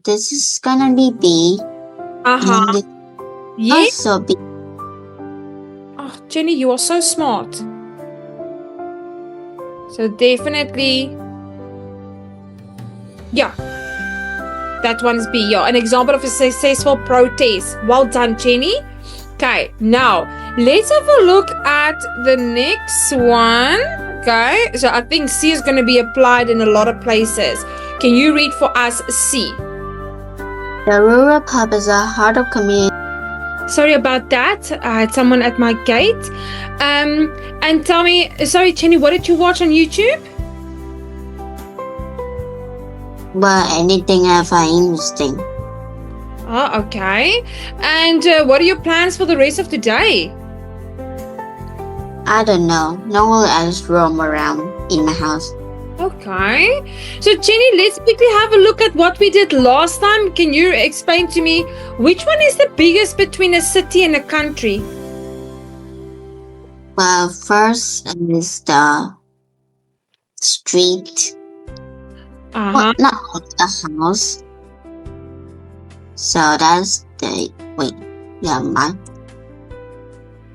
this is gonna be B. Uh-huh. And this Yes. also B. Oh, Jenny, you are so smart. So definitely, yeah, that one's B. Yeah, an example of a successful protest. Well done, Jenny. Okay, now let's have a look at the next one. Okay, so I think C is going to be applied in a lot of places. Can you read for us C? The rural pub is a heart of community. Sorry about that. I had someone at my gate. And tell me, sorry, Jenny, what did you watch on YouTube? Well, anything I find interesting. Oh, okay. And what are your plans for the rest of the day? I don't know. Normally I just roam around in my house. Okay. So, Jenny, let's quickly have a look at what we did last time. Can you explain to me which one is the biggest between a city and a country? Well, first is the street. Uh-huh. Well, not the house. So that's the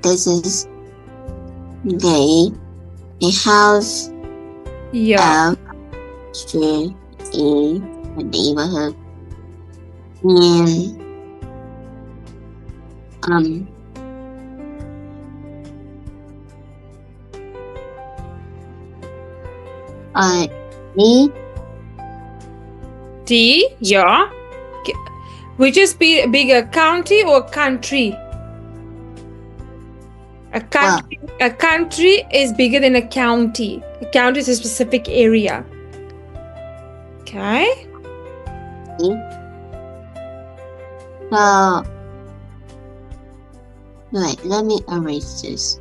this is the house. Yeah. Street in the neighborhood. And D. D, yeah. Which is bigger, county or country? A country is bigger than a county. A county is a specific area. Okay. So, wait, let me erase this.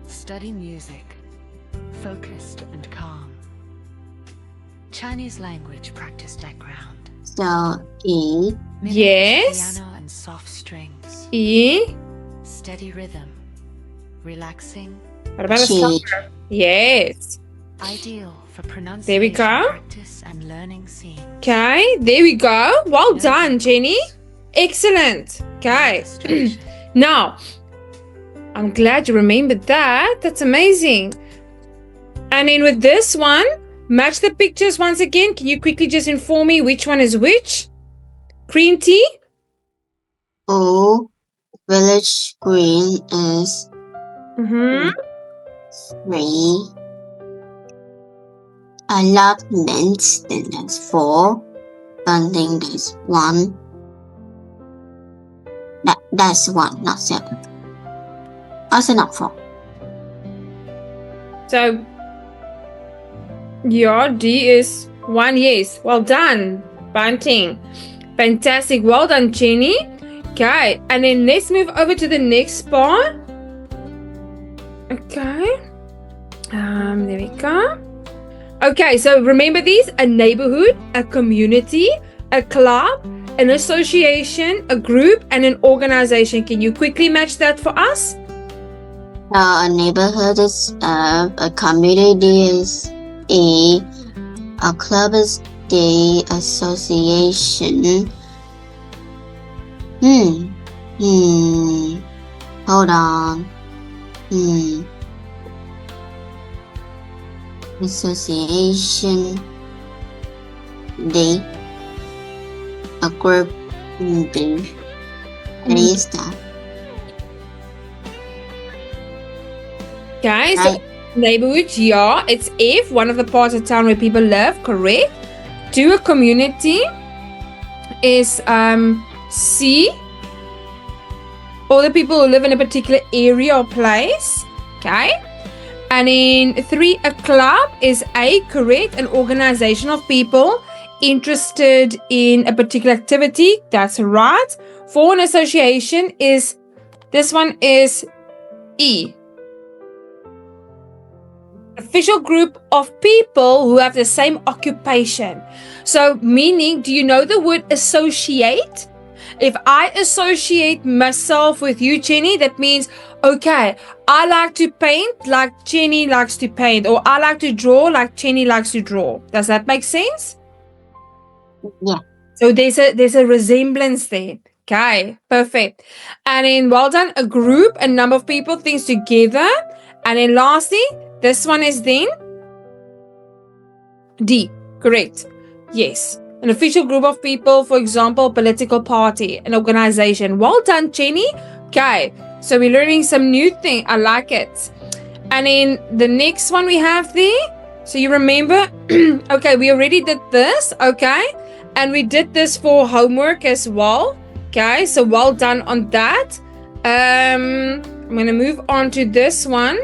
Study music, focused and calm. Chinese language practice background. So, E. Mimic Yes. Piano and soft strings. E. Steady rhythm. Relaxing. What about a G. soccer? Yes. Ideal for pronunciation There we go. practice and learning scenes. Okay, there we go. Well done, Jenny. Excellent. Okay. Now, I'm glad you remembered that. That's amazing. And then with this one, match the pictures once again. Can you quickly just inform me which one is which? Green tea? O. Village green is Mm-hmm. 3. Allotment, then that's 4. Funding, that's 1. That's 1, not 7. Also not 4. So, your D is 1, yes. Well done, Bunting. Fantastic. Well done, Jenny. Okay, and then let's move over to the next part. Okay. There we go. Okay, so remember these: a neighborhood, a community, a club, an association, a group, and an organization. Can you quickly match that for us? A neighborhood is a community is E. A club is D. Association. Hold on. Association D. A group B. What is that? Okay, so Right. neighborhood, yeah, it's F, one of the parts of town where people live, correct. To a community is C, all the people who live in a particular area or place, okay. And in 3, a club is A, correct, an organization of people interested in a particular activity, that's right. 4, an association is, this one is E. Official group of people who have the same occupation. So meaning, do you know the word associate? If I associate myself with you, Jenny, that means, okay, I like to paint like Jenny likes to paint, or I like to draw like Jenny likes to draw. Does that make sense? Yeah. So there's a resemblance there. Okay, perfect. And then well done, a group, a number of people, things together. And then lastly, this one is then D. Correct. Yes. An official group of people, for example, political party, an organization. Well done, Jenny. Okay, so we're learning some new thing. I like it. And then the next one we have there. So you remember, okay, we already did this, okay? And we did this for homework as well. Okay, so well done on that. I'm going to move on to this one.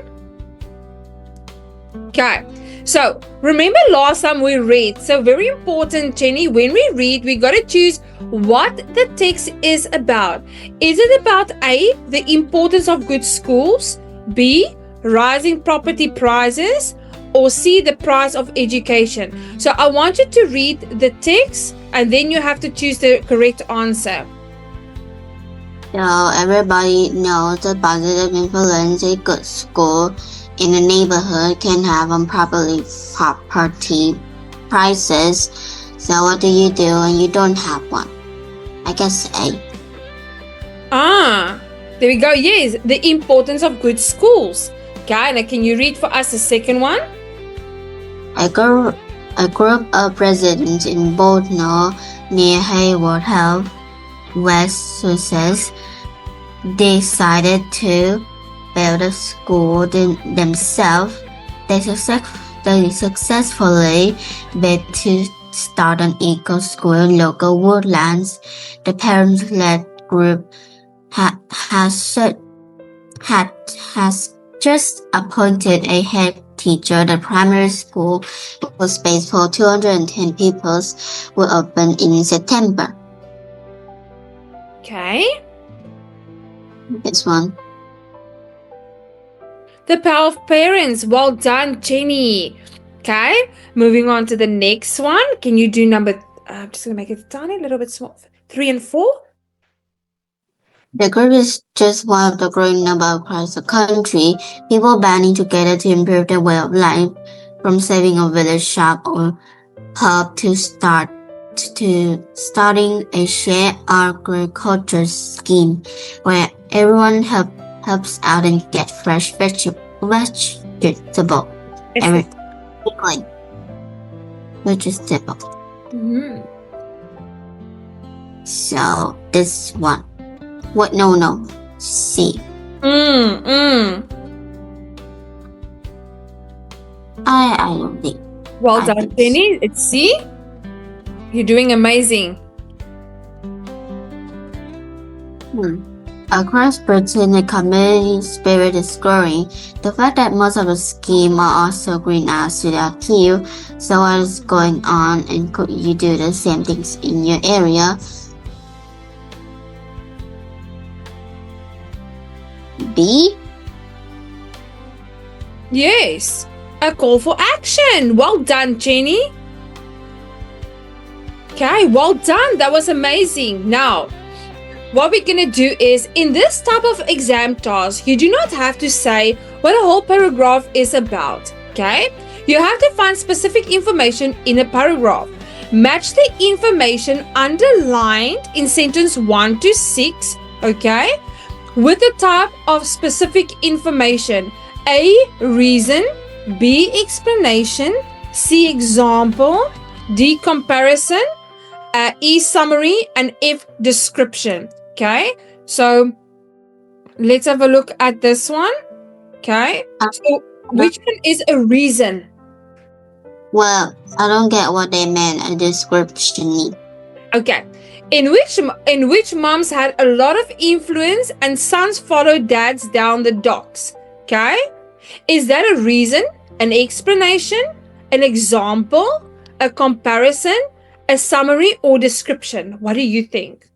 Okay, so remember last time we read. So very important, Jenny, when we read, we got to choose what the text is about. Is it about A, the importance of good schools, B, rising property prices, or C, the price of education? So I want you to read the text and then you have to choose the correct answer. So everybody knows the positive influence a good school in the neighborhood can have on property prices. So what do you do when you don't have one? I guess A. There we go. Yes, the importance of good schools. Okay, now can you read for us the second one? A group of residents in Baltimore near Hayward Health, West Sussex, decided to build a school themselves. They successfully bid to start an eco-school in local woodlands. The parents-led group has just appointed a head teacher. The primary school, which was space for 210 pupils, will open in September. Okay. This one. The power of parents. Well done, Jenny. Okay, moving on to the next one. Can you do number, I'm just going to make it a tiny little bit small. 3 and 4. The group is just one of the growing number across the country. People banding together to improve their way of life, from saving a village shop or pub to starting a shared agriculture scheme where everyone helps out and get fresh vegetable. Vegetable. So this one. What? No. C. I don't think. Well done, Jenny. It's C. You're doing amazing. Across Britain, the community spirit is growing. The fact that most of the scheme are also green adds to the appeal. So what is going on, and could you do the same things in your area? B? Yes, a call for action. Well done, Jenny. Okay, well done. That was amazing. Now, what we're going to do is, in this type of exam task, you do not have to say what a whole paragraph is about. Okay? You have to find specific information in a paragraph. Match the information underlined in sentence 1 to 6. Okay? With the type of specific information. A, reason. B, explanation. C, example. D, comparison. E, summary. And F, description. Okay, so let's have a look at this one. Okay, so which one is a reason? Well, I don't get what they meant a description. Okay, in which moms had a lot of influence and sons followed dads down the docks. Okay, is that a reason, an explanation, an example, a comparison, a summary, or description? What do you think?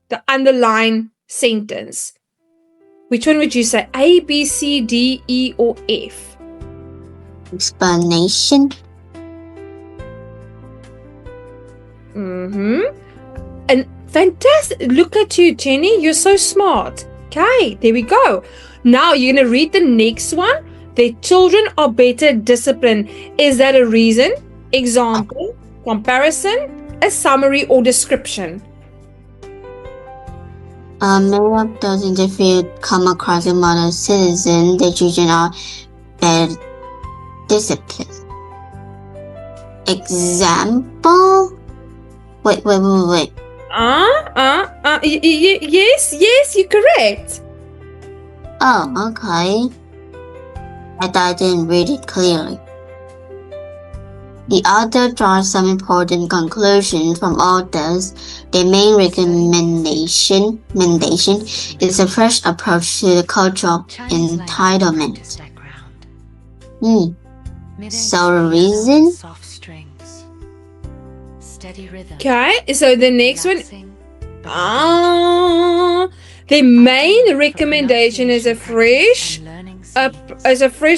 The underlined sentence. Which one would you say? A, B, C, D, E, or F? Explanation. And fantastic. Look at you, Jenny. You're so smart. Okay, there we go. Now you're going to read the next one. The children are better disciplined. Is that a reason? Example, comparison, a summary or description. Many of those interviewed come across a model citizen. Their children are better disciplined. Example? Wait. Yes, you're correct. Oh, okay. I thought I didn't read it clearly. The author draws some important conclusions from all this. Their main recommendation is a fresh approach to the culture of Chinese entitlement. background. So the reason? Soft strings. Steady rhythm. Okay, so the next one. Relaxing, The main recommendation is a fresh and learning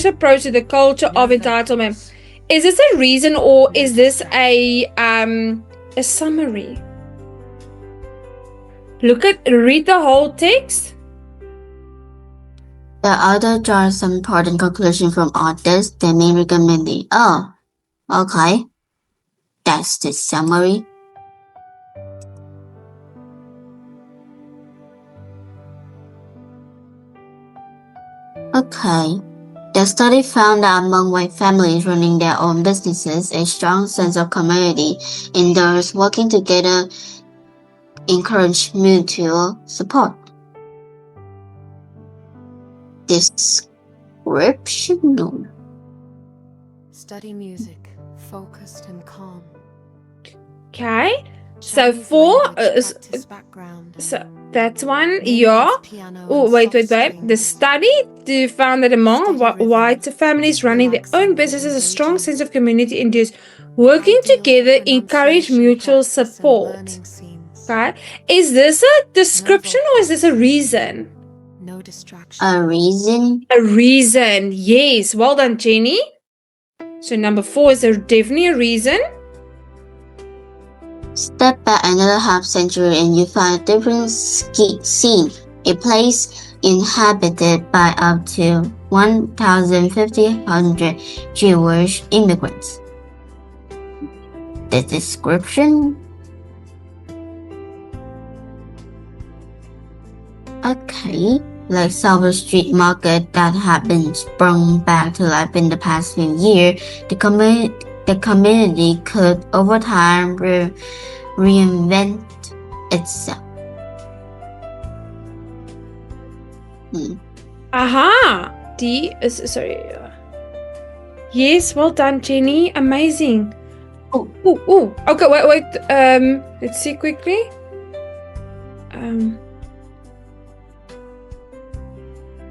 approach to the culture of entitlement. Is this a reason or is this a summary? Read the whole text. The author draws some important conclusions from all this. Their main recommendation. Oh, okay. That's the summary. Okay. The study found that among white families running their own businesses, a strong sense of community in those working together encourage mutual support. Description? No. Study music, focused and calm. Okay, so for background. so that's one. Yeah. Oh, wait. The study found that among white families running their own businesses, a strong sense of community in those working together encourage mutual support. Okay, is this a description or is this a reason? No distraction. A reason? A reason, yes. Well done, Jenny. So number 4 is definitely a reason. Step back another half century and you find a different scene. A place inhabited by up to 1,500 Jewish immigrants. The description? Okay, like Silver Street Market that had been sprung back to life in the past few years, the community could over time reinvent itself. Aha! Yes, well done, Jenny. Amazing. Oh. Okay, wait. Let's see quickly.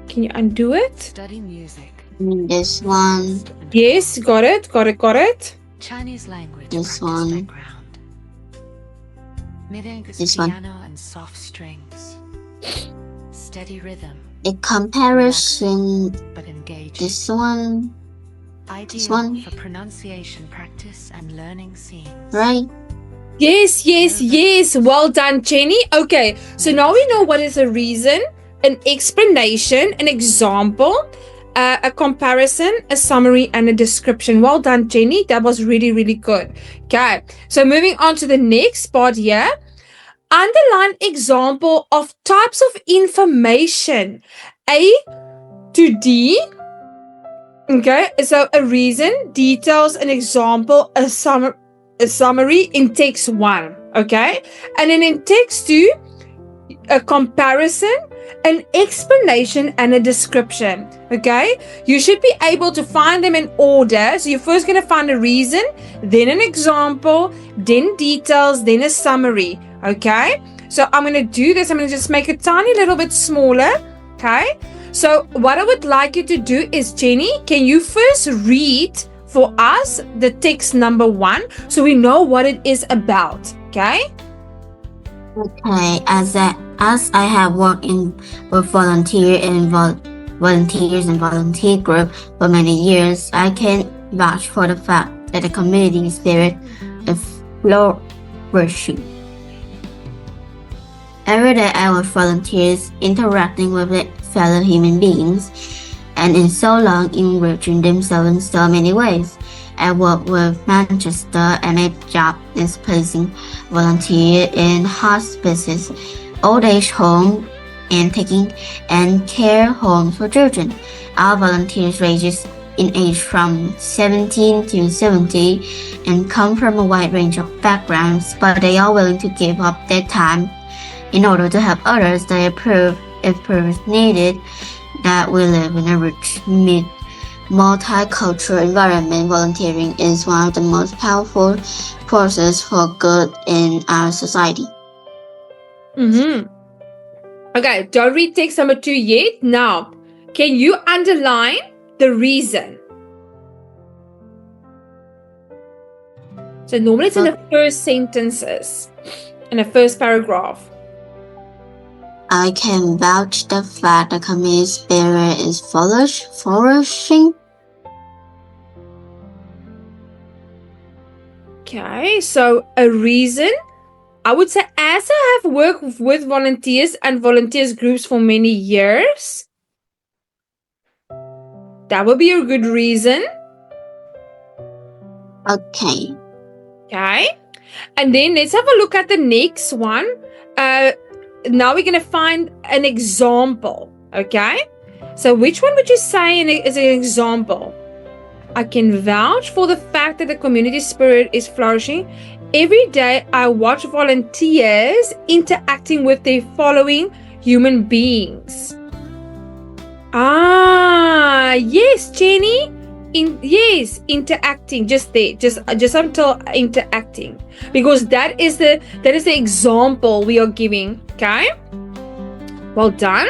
Can you undo it? Study music. This one. Yes, got it. Chinese language. This practice one. background. Mid-English This one. piano and soft strings. Steady rhythm, A comparison. but engaging. This one. Ideal one. for pronunciation practice and learning scenes. Right? Yes. Well done, Jenny. Okay, so now we know what is a reason, an explanation, an example, a comparison, a summary, and a description. Well done, Jenny. That was really, really good. Okay, so moving on to the next part here. Underline example of types of information. A to D. Okay, so a reason, details, an example, a summary in text 1. Okay, and then in text 2, a comparison, an explanation, and a description. Okay, you should be able to find them in order. So you're first going to find a reason, then an example, then details, then a summary. Okay, so I'm going to do this. I'm going to just make it tiny little bit smaller. Okay, so what I would like you to do is, Jenny, can you first read for us the text number 1 so we know what it is about? Okay. Okay, as I have worked with volunteers and volunteer group for many years, I can vouch for the fact that the community spirit is flourishing. Every day I was volunteers interacting with fellow human beings and in so long enriching themselves in so many ways. I work with Manchester and my job is placing volunteer in hospices, old age home, and taking and care homes for children. Our volunteers ranges in age from 17 to 70 and come from a wide range of backgrounds, but they are willing to give up their time in order to help others. They approve if proof is needed that we live in a rich, multicultural environment. Volunteering is one of the most powerful forces for good in our society. Okay, don't read text number 2 yet. Now, can you underline the reason? So normally it's in the first sentences, in the first paragraph. I can vouch the fact the community spirit is flourishing. Okay, so a reason, I would say, as I have worked with volunteers and volunteers groups for many years, that would be a good reason. Okay. Okay, and then let's have a look at the next one. Now we're going to find an example. Okay, so which one would you say is an example? I can vouch for the fact that the community spirit is flourishing. Every day I watch volunteers interacting with their following human beings. Yes, Jenny. Yes, interacting, just there, just until interacting, because that is the example we are giving. Okay, well done.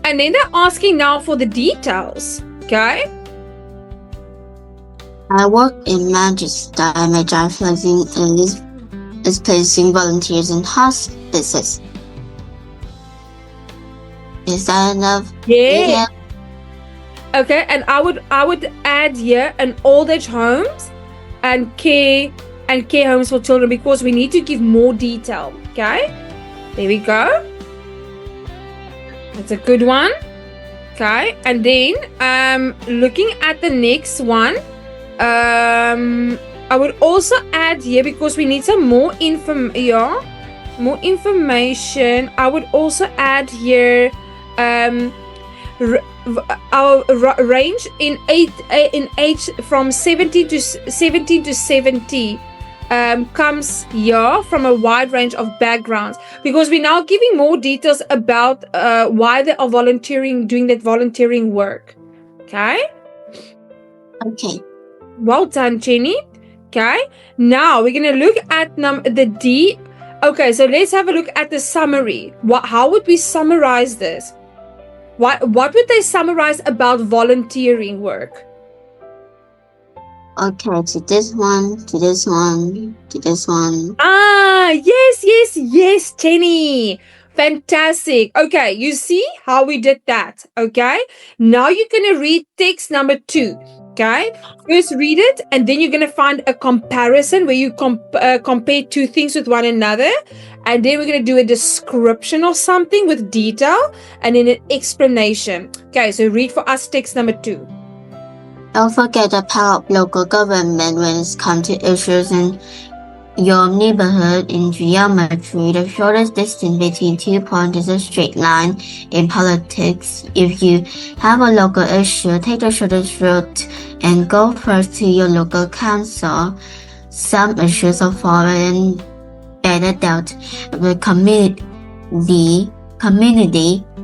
And then they're asking now for the details. Okay, I work in Manchester and my job is placing volunteers in hospices. Is that enough? yeah. Okay, and I would add here an old age homes and care homes for children, because we need to give more detail. Okay, there we go. That's a good one. Okay, and then looking at the next one, I would also add here, because we need some more information. I would also add here our range in age from 17 to 70 comes here from a wide range of backgrounds, because we're now giving more details about why they are volunteering, doing that volunteering work. Okay, well done, Jenny. Okay, now we're going to look at the D. Okay, so let's have a look at the summary. How would we summarize this? What would they summarize about volunteering work? Okay, to this one, to this one, to this one. Yes, Jenny. Fantastic. Okay, you see how we did that. Okay, now you're going to read text number 2. Okay, first read it, and then you're going to find a comparison where you compare two things with one another, and then we're going to do a description of something with detail, and then an explanation. Okay, so read for us text number 2. Don't forget the power of local government when it comes to issues in your neighborhood. In geometry, the shortest distance between 2 points is a straight line. In politics, if you have a local issue, take the shortest route and go first to your local council. Some issues are foreign better dealt with community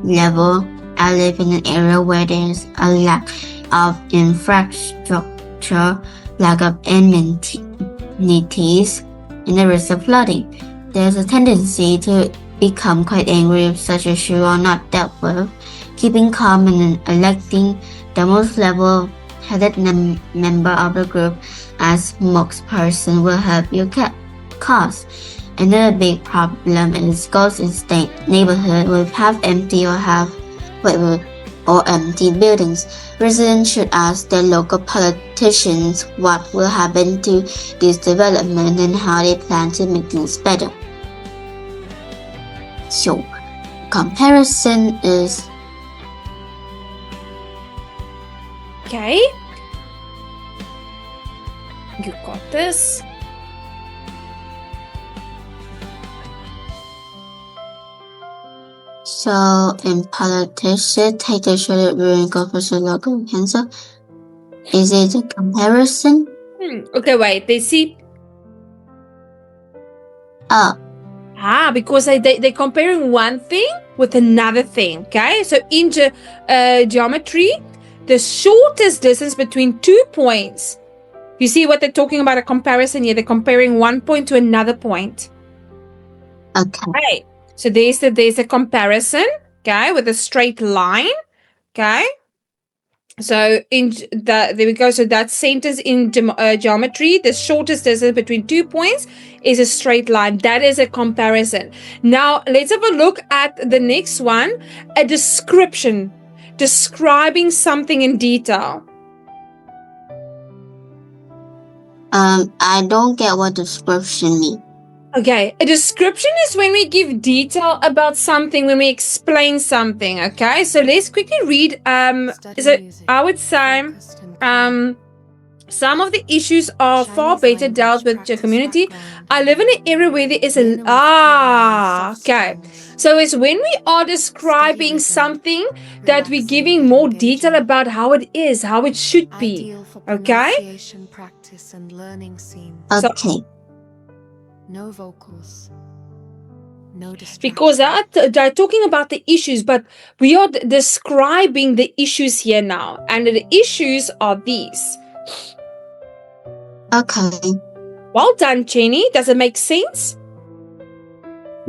level. I live in an area where there's a lack of infrastructure, lack of amenities, and the risk of flooding. There's a tendency to become quite angry if such issues are not dealt with. Keeping calm and electing the most level-headed member of the group as spokesperson will help your cause. Another big problem is ghost estate neighborhood with half-empty or empty buildings. Residents should ask their local politicians what will happen to this development and how they plan to make things better. So, comparison is You got this. So in politics, take the shorter route and go for the local answer. Is it a comparison? Okay, wait. They see. Because they're comparing one thing with another thing. Okay, so in geometry, the shortest distance between 2 points. You see what they're talking about, a comparison here. They're comparing one point to another point. Okay. Okay. So there's a comparison, okay, with a straight line, okay. So there we go. So that sentence in geometry, the shortest distance between 2 points is a straight line. That is a comparison. Now let's have a look at the next one, a description, describing something in detail. I don't get what description means. Okay, a description is when we give detail about something, when we explain something, okay? So let's quickly read, I would say, some of the issues are far better dealt with your community. I live in an area where there is okay. So it's when we are describing something that we're giving more detail about how it is, how it should be, okay? Okay. No vocals. No distractions. Because they're talking about the issues, but we are describing the issues here now. And the issues are these. Okay. Well done, Jenny. Does it make sense?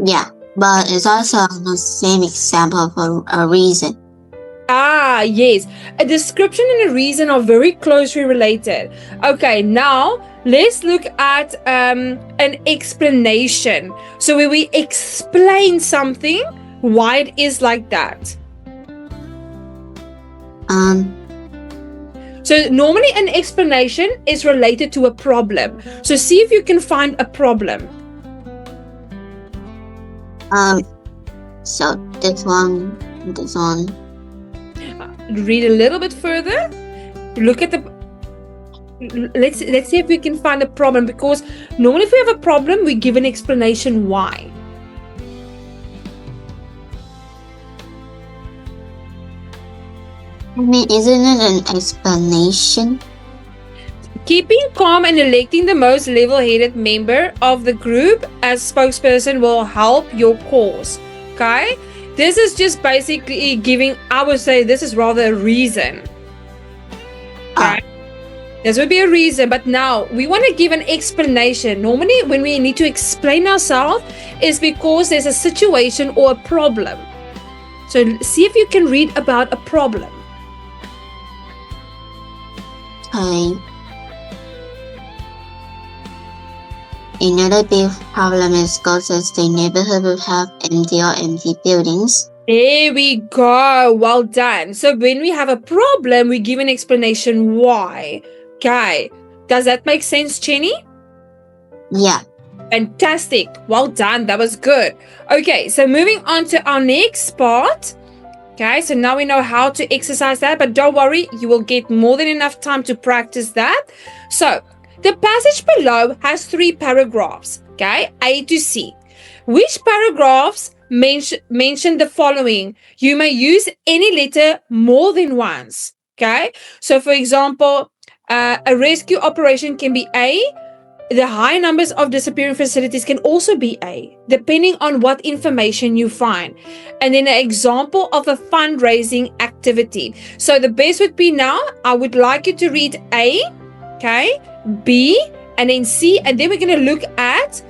Yeah, but it's also the same example for a reason. Yes. A description and a reason are very closely related. Okay, now let's look at an explanation. So when we explain something, why it is like that. So normally an explanation is related to a problem. So see if you can find a problem. So this one. Read a little bit further. Look at the. Let's see if we can find a problem, because normally if we have a problem, we give an explanation why. I mean, isn't it an explanation? Keeping calm and electing the most level-headed member of the group as spokesperson will help your cause. Okay? This is just basically giving, I would say this is rather a reason. Okay? This would be a reason, but now we want to give an explanation. Normally when we need to explain ourselves is because there's a situation or a problem. So see if you can read about a problem. Okay. Another big problem is schools as the neighborhood will have empty buildings. There we go. Well done. So when we have a problem, we give an explanation why. Okay. Does that make sense, Jenny? Yeah. Fantastic. Well done. That was good. Okay. So moving on to our next part. Okay. So now we know how to exercise that, but don't worry. You will get more than enough time to practice that. So the passage below has 3 paragraphs. Okay. A to C. Which paragraphs mention the following? You may use any letter more than once. Okay. So for example, a rescue operation can be A. The high numbers of disappearing facilities can also be A, depending on what information you find. And then an example of a fundraising activity. So the best would be now, I would like you to read A, okay, B, and then C, and then we're going to look at,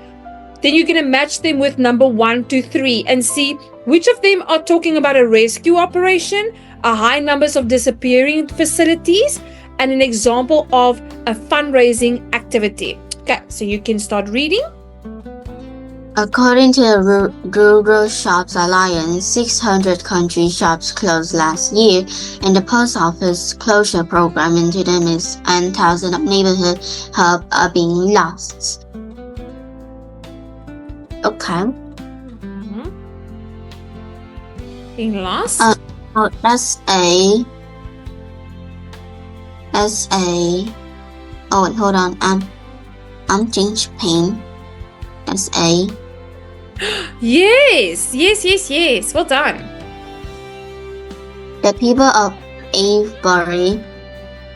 then you're going to match them with number 1 to 3 and see which of them are talking about a rescue operation, a high numbers of disappearing facilities, and an example of a fundraising activity. Okay, so you can start reading. According to the Rural Shops Alliance, 600 country shops closed last year, and the post office closure program into them is, and thousands of neighborhood help are being lost. Okay. Being lost? That's A. Oh wait, hold on. Change pain. That's A. Yes. Well done. The people of Avebury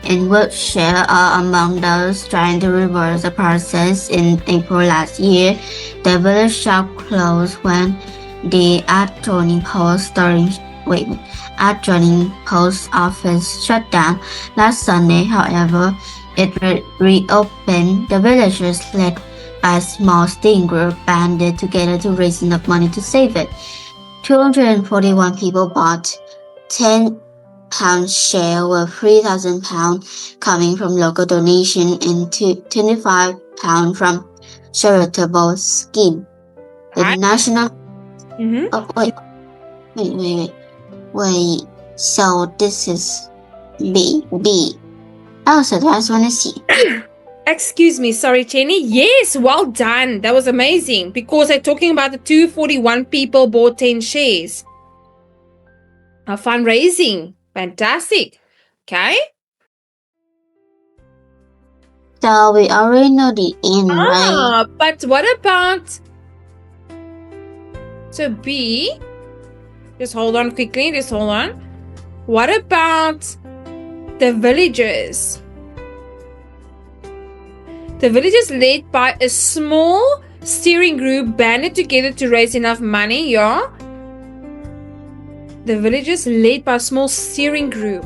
in Wiltshire are among those trying to reverse the process. In April last year, the village shop closed when the adjoining post office shut down. Last Sunday, however, it reopened. The villagers, led by a small steering group, banded together to raise enough money to save it. 241 people bought £10 share with £3,000 coming from local donation and £25 from charitable scheme. The national so this is B. Oh, so the last one is C. Excuse me, sorry, Jenny. Yes, well done. That was amazing because they're talking about the 241 people bought 10 shares. A fundraising. Fantastic. Okay. So we already know the end, right? But what about... So B... Just hold on quickly. What about the villagers? The villagers, led by a small steering group, banded together to raise enough money, yeah? The villagers, led by a small steering group.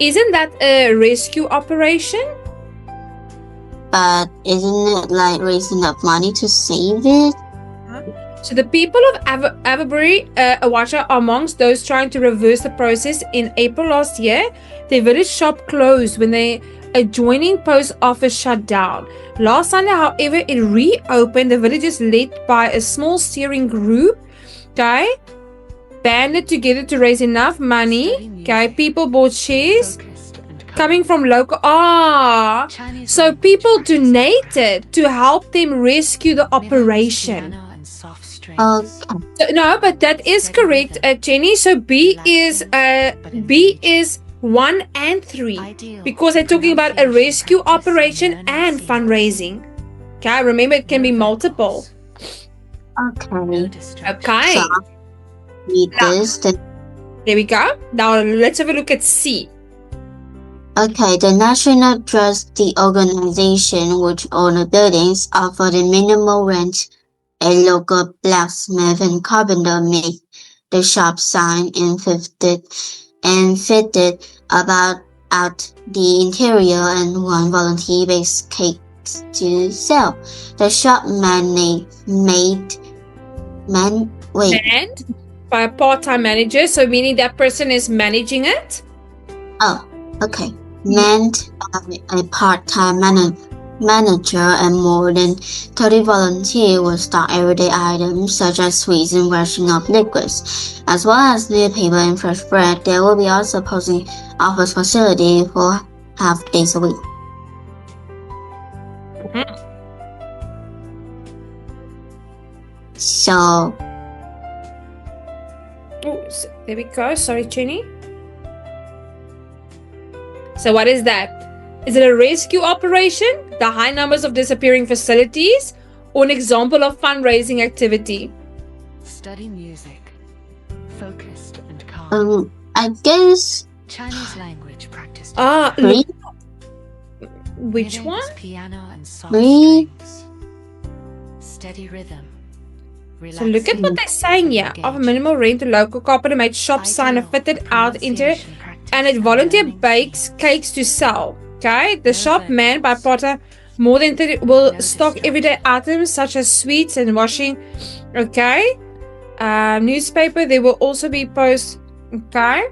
Isn't that a rescue operation? But isn't it like raising up money to save it? So the people of Avebury, Awacha, are amongst those trying to reverse the process. In April last year, the village shop closed when the adjoining post office shut down. Last Sunday, however, it reopened. The villagers, led by a small steering group, okay, banded together to raise enough money. Okay, people bought shares coming from local. So people donated to help them rescue the operation. Okay. So, no, but that is correct, Jenny. So B is 1 and 3 because they're talking about a rescue operation and fundraising. Okay, remember it can be multiple. Okay. Okay. So, read this. There we go. Now let's have a look at C. Okay, the National Trustee Organization, which own the buildings, offered a minimal rent. A local blacksmith and carpenter made the shop sign and fitted out the interior, and one volunteer baked cakes to sell. The shop manned by a part-time manager, so meaning that person is managing it. Oh, okay. Manned by a part-time manager, and more than 30 volunteers will stock everyday items such as sweets and washing up liquids, as well as newspaper and fresh bread. There will be also posting office facility for half days a week. So there we go. Sorry, Jenny. So what is that? Is it a rescue operation, the high numbers of disappearing facilities, or an example of fundraising activity? Study music, focused and calm. I guess Chinese language practice. three. Which one? Piano and soft Three. strings. Steady rhythm. So look at what they're saying here. Of a minimal rent, a local carpenter made shop sign and fitted out into it, and a volunteer bakes cakes to sell. Okay, the shop manned by Potter, more than 30 will stock everyday items such as sweets and washing. Okay, newspaper. There will also be posts. Okay.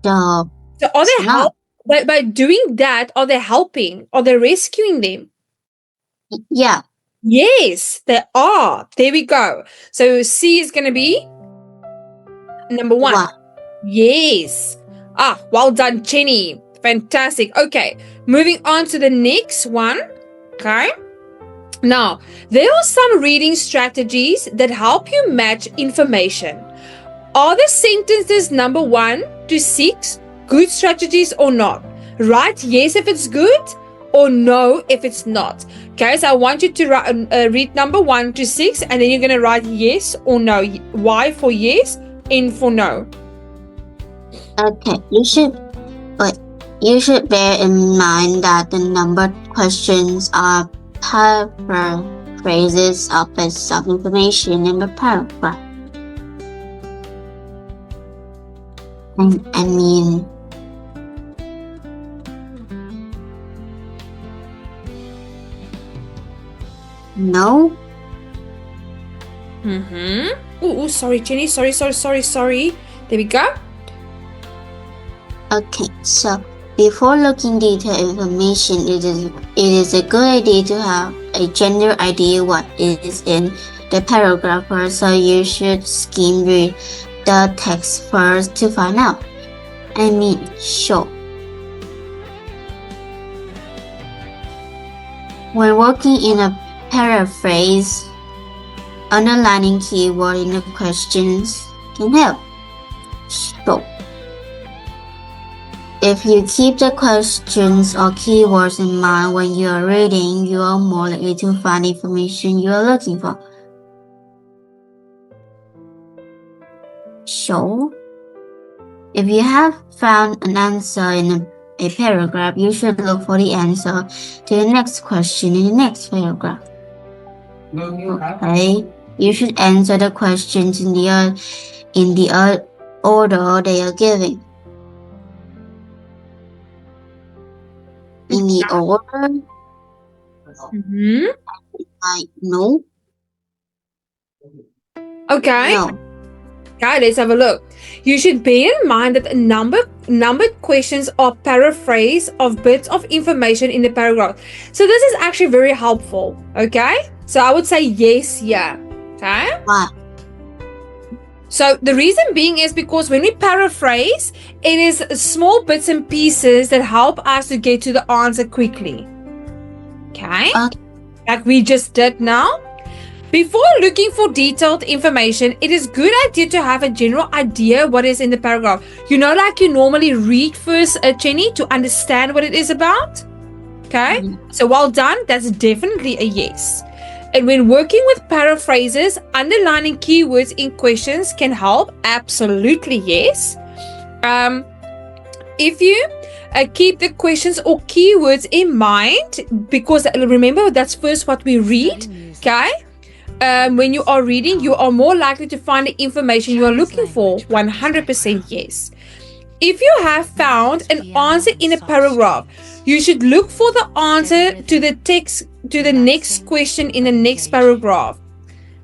So are they by doing that? Are they helping? Are they rescuing them? Yeah. Yes, they are. There we go. So C is going to be number 1. What? Yes. Well done, Jenny. Fantastic. Okay, moving on to the next one. Okay. Now, there are some reading strategies that help you match information. Are the sentences number 1 to 6 good strategies or not. Write yes if it's good or no if it's not. Okay, so I want you to read number 1 to 6, and then you're going to write yes or no. Y for yes, N for no. Okay, you should bear in mind that the numbered questions are paraphrases of bits of information in the paragraph. I mean, no. Oh, sorry, Jenny. Sorry. There we go. Okay, so before looking detailed information, it is a good idea to have a general idea what is in the paragraph first, so you should skim read the text first to find out. I mean, sure. When working in a paraphrase, underlining keyword in the questions can help. Sure. If you keep the questions or keywords in mind when you are reading, you are more likely to find information you are looking for. So, if you have found an answer in a paragraph, you should look for the answer to the next question in the next paragraph. Okay, you should answer the questions in the order they are given. In the order, like no. Okay. No. Okay, let's have a look. You should bear in mind that numbered questions are paraphrase of bits of information in the paragraph. So this is actually very helpful. Okay, so I would say yes here. Okay. Why? So the reason being is because when we paraphrase, it is small bits and pieces that help us to get to the answer quickly. Okay? Like we just did now. Before looking for detailed information, it is a good idea to have a general idea what is in the paragraph. You know, like you normally read first, Jenny, to understand what it is about. Okay? So well done. That's definitely a yes. And when working with paraphrases, underlining keywords in questions can help. Absolutely yes. If you keep the questions or keywords in mind, because remember that's first what we read. Okay. When you are reading, you are more likely to find the information you are looking for. 100% yes. If you have found an answer in a paragraph, you should look for the answer to the next question in the next paragraph.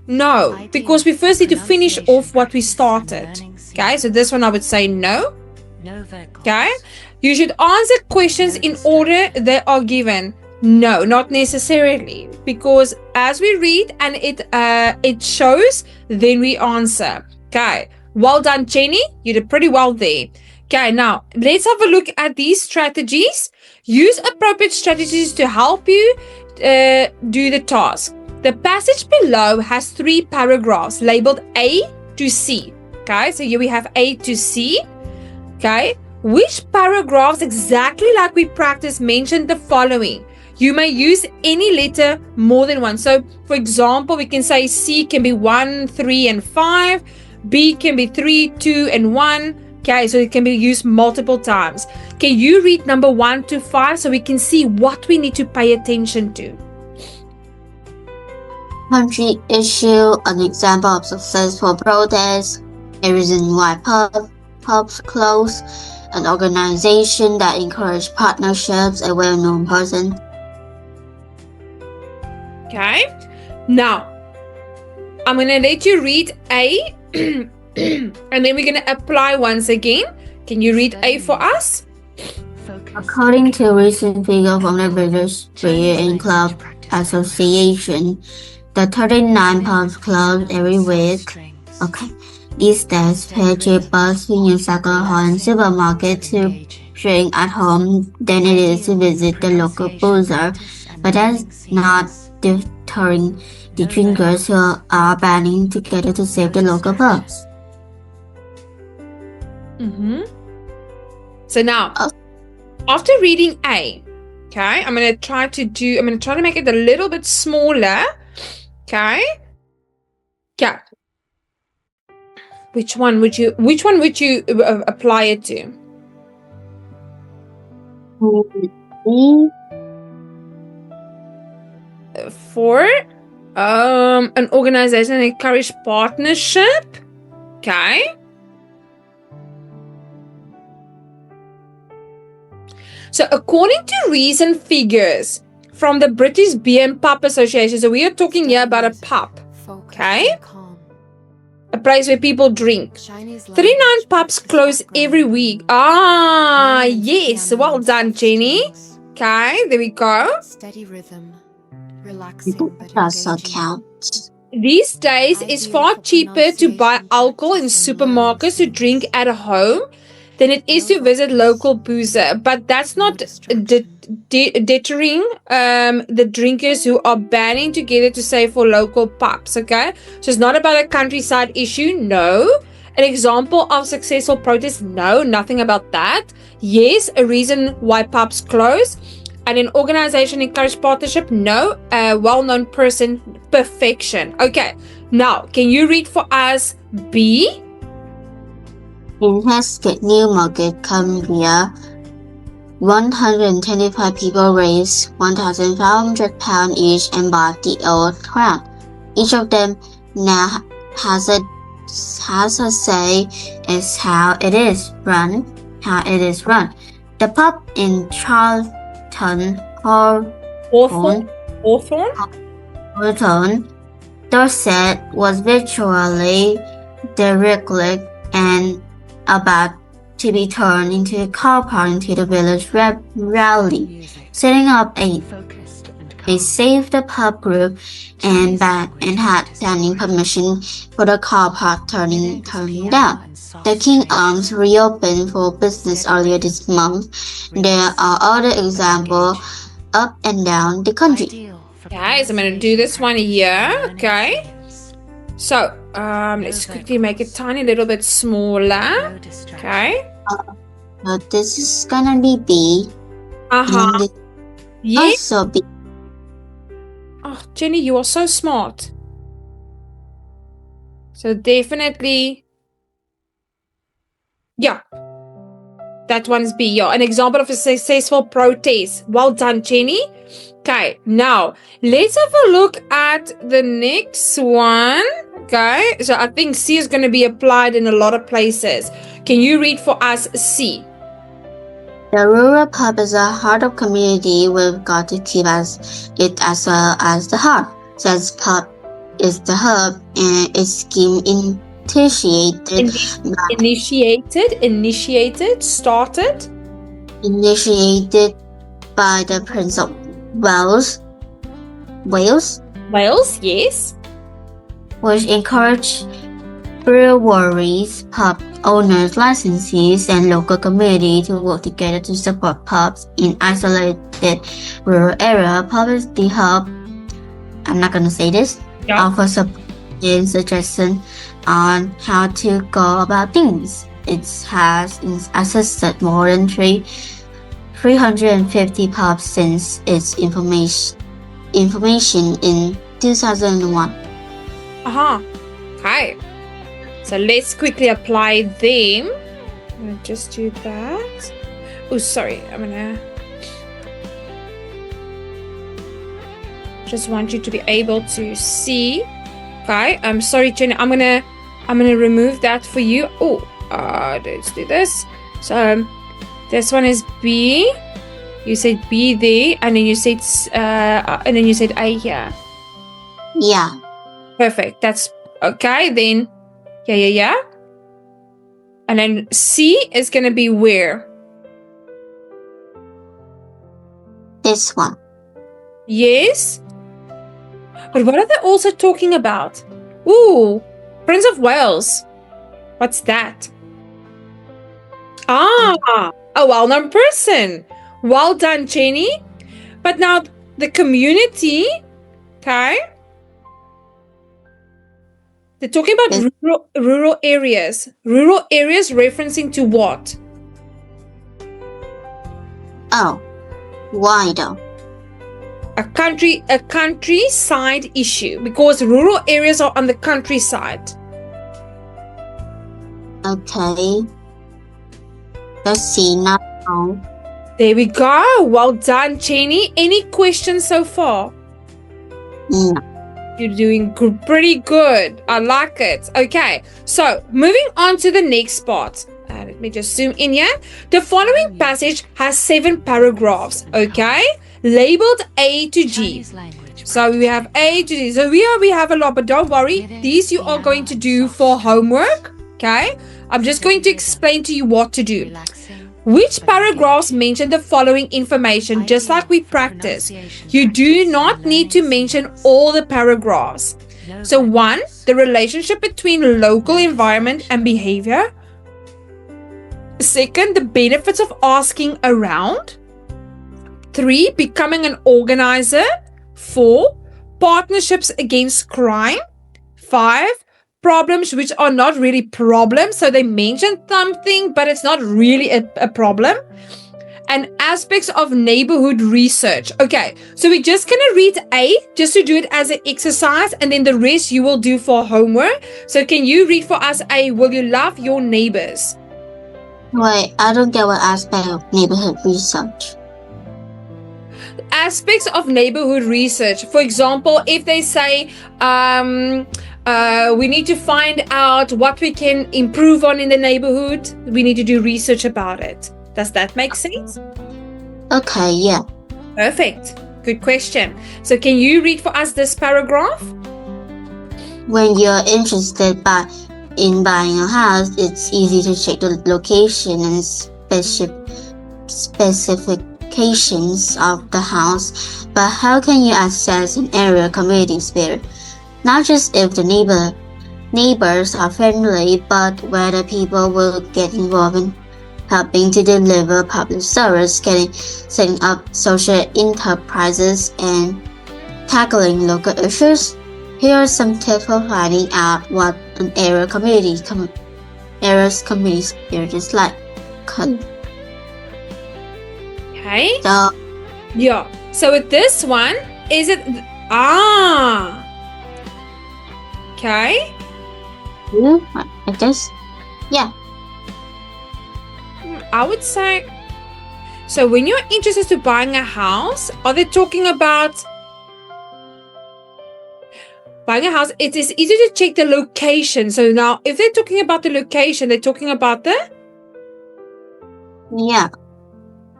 No, because we first need to finish off what we started. Okay, so this one I would say no. Okay, you should answer questions in order they are given. No, not necessarily, because as we read and it shows, then we answer. Okay, well done, Jenny. You did pretty well there. Okay, now let's have a look at these strategies. Use appropriate strategies to help you do the task. The passage below has 3 paragraphs labeled A to C. Okay, so here we have A to C. Okay, which paragraphs exactly like we practiced mentioned the following? You may use any letter more than one. So, for example, we can say C can be 1, 3, and 5. B can be 3, 2, and 1. Okay, so it can be used multiple times. Can you read number 1 to 5 so we can see what we need to pay attention to? Country issue, an example of successful protest, a reason why pubs close, an organization that encourages partnerships, a well-known person. Okay, now I'm going to let you read A and then we're going to apply once again. Can you read A for us? According to a recent figure from the British Beer and Club Association, the 39 pubs closed every week. Okay, these days pay cheaper to use alcohol in supermarket to drink at home than it is to visit the local boozer, but that's not deterring the drinkers who are banding together to save the local pubs. So now, after reading A, okay, I'm gonna try to make it a little bit smaller. Okay. Yeah. Which one would you apply it to? For an organization that encourage partnership. Okay. So according to recent figures from the British Beer and Pub Association, so we are talking here about a pub, okay? A place where people drink. 39 pubs close every week. Ah, yes. Well done, Jenny. Okay, there we go. Steady rhythm, relaxing but Also engaging. counts. These days, it's far cheaper to buy alcohol in supermarkets to drink at home than it is to visit local boozer. But that's not deterring the drinkers who are banding together to save for local pubs, okay? So it's not about a countryside issue, no. An example of successful protest, no, nothing about that. Yes, a reason why pubs close. And an organization encourage partnership, no. A well-known person, perfection. Okay, now, can you read for us B? In Heskett, Newmarket, Cumbria, 125 people raised £1,500 each and bought the old crown. Each of them now has a say is how it is run. The pub in Charlton, Hawthorne. Dorset was virtually derelict and about to be turned into a car park into the village rally. Setting up Focused and they saved the pub group and had planning permission for the car park turning down. The King Arms reopened for business earlier this month. There are other examples up and down the country. ideal for Guys, I'm going to do this one here, okay? So, let's quickly make it tiny little bit smaller, no distraction. okay? So this is gonna be B. Uh-huh. And this Yes. also B. Oh, Jenny, you are so smart. So definitely, yeah, that one's B. Yeah, an example of a successful protest. Well done, Jenny. Okay, now let's have a look at the next one. Okay, so I think C is going to be applied in a lot of places. Can you read for us C? The rural pub is a heart of community. We've got to keep it as well as the heart. Since pub is the hub and its scheme initiated by the Prince of Wales, Yes. which encouraged breweries, pub owners, licensees, and local community to work together to support pubs in isolated rural area. Pub is the hub. I'm not gonna say this. Yeah. Offer suggestions on how to go about things. It has assisted more than 350 pubs since its information in 2001. Uh-huh. Okay. So let's quickly apply them. I'm gonna just do that. Oh, sorry. I'm gonna just want you to be able to see. Okay. I'm sorry, Jenny. I'm gonna remove that for you. Oh, let's do this. So this one is B. You said B there, and then you said A here. Yeah. Perfect. That's okay. Then, yeah. And then C is gonna be where? This one. Yes. But what are they also talking about? Ooh, Prince of Wales. What's that? Ah, a well-known person. Well done, Jenny. But now the community, okay? They're talking about Yes. rural areas. Rural areas referencing to what? Oh, why though? A countryside issue, because rural areas are on the countryside. Okay. Let's see now. There we go. Well done, Jenny. Any questions so far? No. You're doing pretty good. I like it. Okay, so moving on to the next part. Let me just zoom in here. The following passage has 7 paragraphs, okay? Labeled A to G. Chinese language. So we have A to G. So here we have a lot, but don't worry. These you are going to do for homework, okay? I'm just going to explain to you what to do. Relaxing. Which paragraphs mention the following information, just like we practice? You do not need to mention all the paragraphs. So 1, the relationship between local environment and behavior. 2, the benefits of asking around. 3, becoming an organizer. 4, partnerships against crime. 5, problems which are not really problems. So they mention something, but it's not really a problem. And aspects of neighborhood research. Okay, so we're just going to read A, just to do it as an exercise, and then the rest you will do for homework. So can you read for us A, will you love your neighbors? Wait, I don't get what aspect of neighborhood research. Aspects of neighborhood research. For example, if they say, we need to find out what we can improve on in the neighborhood, we need to do research about it. Does that make sense? Okay, yeah. Perfect. Good question. So can you read for us this paragraph? When you're interested in buying a house, it's easy to check the location and specifications of the house. But how can you assess an area community spirit? Not just if the neighbors are friendly, but whether people will get involved in helping to deliver public service, setting up social enterprises, and tackling local issues. Here are some tips for finding out what an area's community spirit is like. Okay. So, Yeah. So with this one, is it okay. I guess, yeah. I would say, so when you're interested in buying a house, are they talking about buying a house? It is easy to check the location. So now, if they're talking about the location, they're talking about the Yeah.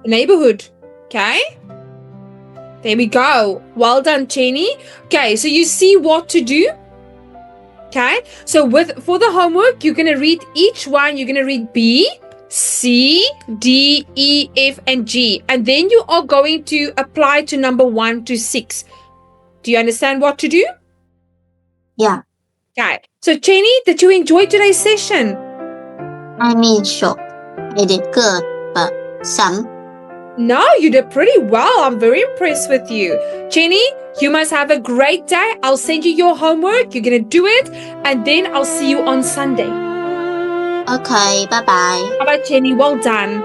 neighborhood. Okay. There we go. Well done, Jenny. Okay, so you see what to do. Okay, so for the homework, you're gonna read each one. You're gonna read B, C, D, E, F, and G, and then you are going to apply to number 1 to 6. Do you understand what to do? Yeah. Okay. So, Jenny, did you enjoy today's session? I mean, sure. I did good, but some. No, you did pretty well. I'm very impressed with you. Jenny, you must have a great day. I'll send you your homework. You're going to do it. And then I'll see you on Sunday. Okay, bye-bye. Bye-bye, Jenny. Well done.